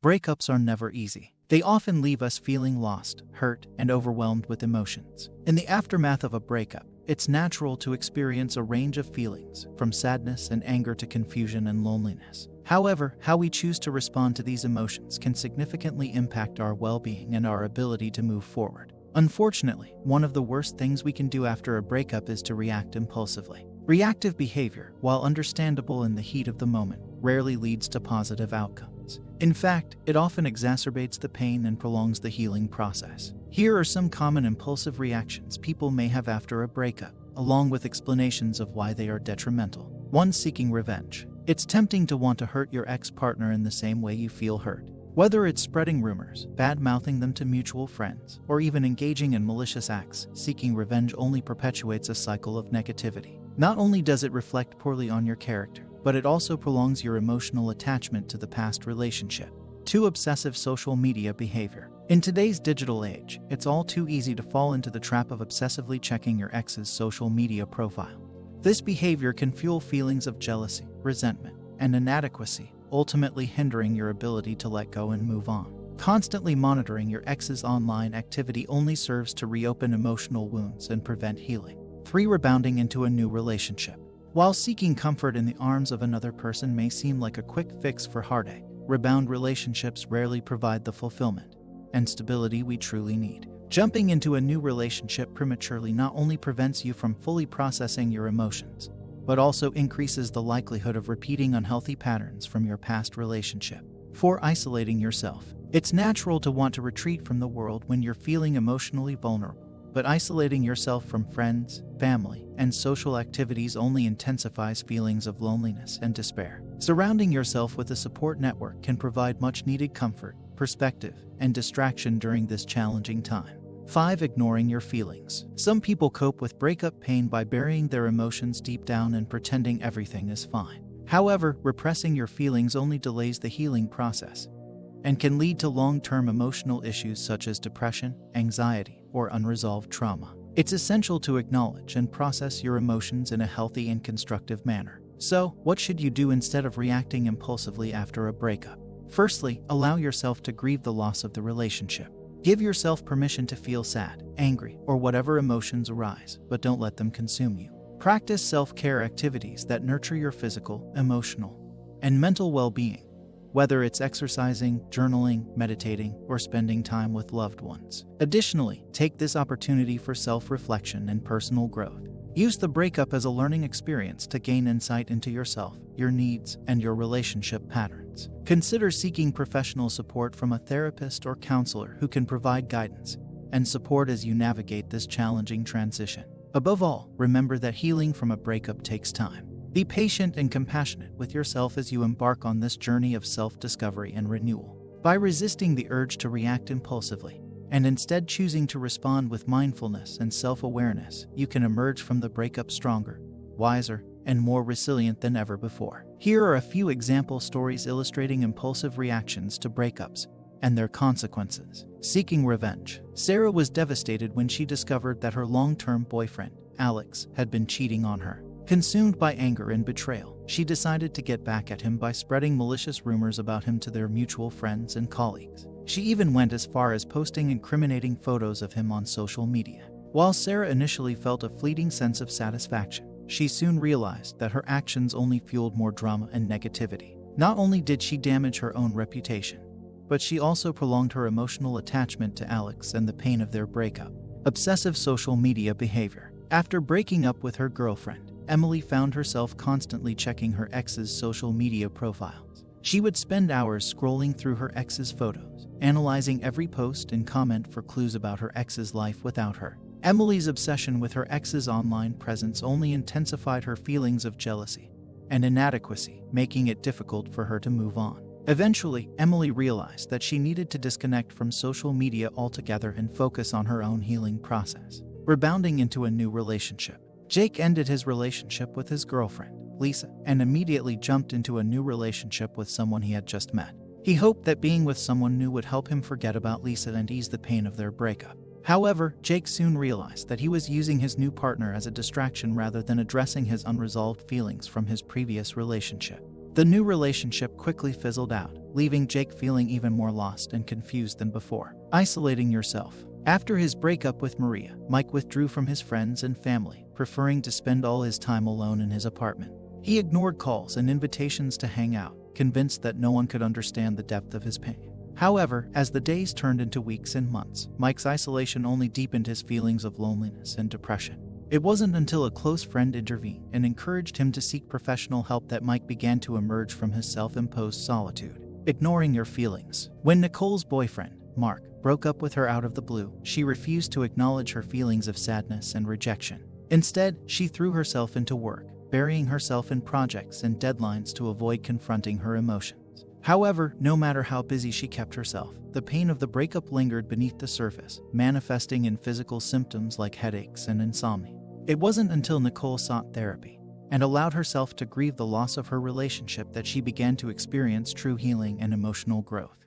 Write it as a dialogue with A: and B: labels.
A: Breakups are never easy. They often leave us feeling lost, hurt, and overwhelmed with emotions. In the aftermath of a breakup, it's natural to experience a range of feelings, from sadness and anger to confusion and loneliness. However, how we choose to respond to these emotions can significantly impact our well-being and our ability to move forward. Unfortunately, one of the worst things we can do after a breakup is to react impulsively. Reactive behavior, while understandable in the heat of the moment, rarely leads to positive outcomes. In fact, it often exacerbates the pain and prolongs the healing process. Here are some common impulsive reactions people may have after a breakup, along with explanations of why they are detrimental. 1. Seeking revenge. It's tempting to want to hurt your ex-partner in the same way you feel hurt. Whether it's spreading rumors, bad-mouthing them to mutual friends, or even engaging in malicious acts, seeking revenge only perpetuates a cycle of negativity. Not only does it reflect poorly on your character, but it also prolongs your emotional attachment to the past relationship. 2. Obsessive social media behavior. In today's digital age, it's all too easy to fall into the trap of obsessively checking your ex's social media profile. This behavior can fuel feelings of jealousy, resentment, and inadequacy, ultimately hindering your ability to let go and move on. Constantly monitoring your ex's online activity only serves to reopen emotional wounds and prevent healing. 3. Rebounding into a new relationship. While seeking comfort in the arms of another person may seem like a quick fix for heartache, rebound relationships rarely provide the fulfillment and stability we truly need. Jumping into a new relationship prematurely not only prevents you from fully processing your emotions, but also increases the likelihood of repeating unhealthy patterns from your past relationship. 4. Isolating yourself. It's natural to want to retreat from the world when you're feeling emotionally vulnerable, but isolating yourself from friends, family, and social activities only intensifies feelings of loneliness and despair. Surrounding yourself with a support network can provide much-needed comfort, perspective, and distraction during this challenging time. 5. Ignoring your feelings. Some people cope with breakup pain by burying their emotions deep down and pretending everything is fine. However, repressing your feelings only delays the healing process and can lead to long-term emotional issues such as depression, anxiety, or unresolved trauma. It's essential to acknowledge and process your emotions in a healthy and constructive manner. So, what should you do instead of reacting impulsively after a breakup? Firstly, allow yourself to grieve the loss of the relationship. Give yourself permission to feel sad, angry, or whatever emotions arise, but don't let them consume you. Practice self-care activities that nurture your physical, emotional, and mental well-being, whether it's exercising, journaling, meditating, or spending time with loved ones. Additionally, take this opportunity for self-reflection and personal growth. Use the breakup as a learning experience to gain insight into yourself, your needs, and your relationship patterns. Consider seeking professional support from a therapist or counselor who can provide guidance and support as you navigate this challenging transition. Above all, remember that healing from a breakup takes time. Be patient and compassionate with yourself as you embark on this journey of self-discovery and renewal. By resisting the urge to react impulsively, and instead choosing to respond with mindfulness and self-awareness, you can emerge from the breakup stronger, wiser, and more resilient than ever before. Here are a few example stories illustrating impulsive reactions to breakups and their consequences. Seeking revenge. Sarah was devastated when she discovered that her long-term boyfriend, Alex, had been cheating on her. Consumed by anger and betrayal, she decided to get back at him by spreading malicious rumors about him to their mutual friends and colleagues. She even went as far as posting incriminating photos of him on social media. While Sarah initially felt a fleeting sense of satisfaction, she soon realized that her actions only fueled more drama and negativity. Not only did she damage her own reputation, but she also prolonged her emotional attachment to Alex and the pain of their breakup. Obsessive social media behavior. After breaking up with her girlfriend, Emily found herself constantly checking her ex's social media profiles. She would spend hours scrolling through her ex's photos, analyzing every post and comment for clues about her ex's life without her. Emily's obsession with her ex's online presence only intensified her feelings of jealousy and inadequacy, making it difficult for her to move on. Eventually, Emily realized that she needed to disconnect from social media altogether and focus on her own healing process. Rebounding into a new relationship. Jake ended his relationship with his girlfriend, Lisa, and immediately jumped into a new relationship with someone he had just met. He hoped that being with someone new would help him forget about Lisa and ease the pain of their breakup. However, Jake soon realized that he was using his new partner as a distraction rather than addressing his unresolved feelings from his previous relationship. The new relationship quickly fizzled out, leaving Jake feeling even more lost and confused than before. Isolating yourself. After his breakup with Maria, Mike withdrew from his friends and family, preferring to spend all his time alone in his apartment. He ignored calls and invitations to hang out, convinced that no one could understand the depth of his pain. However, as the days turned into weeks and months, Mike's isolation only deepened his feelings of loneliness and depression. It wasn't until a close friend intervened and encouraged him to seek professional help that Mike began to emerge from his self-imposed solitude. Ignoring your feelings. When Nicole's boyfriend, Mark, broke up with her out of the blue, she refused to acknowledge her feelings of sadness and rejection. Instead, she threw herself into work, burying herself in projects and deadlines to avoid confronting her emotions. However, no matter how busy she kept herself, the pain of the breakup lingered beneath the surface, manifesting in physical symptoms like headaches and insomnia. It wasn't until Nicole sought therapy and allowed herself to grieve the loss of her relationship that she began to experience true healing and emotional growth.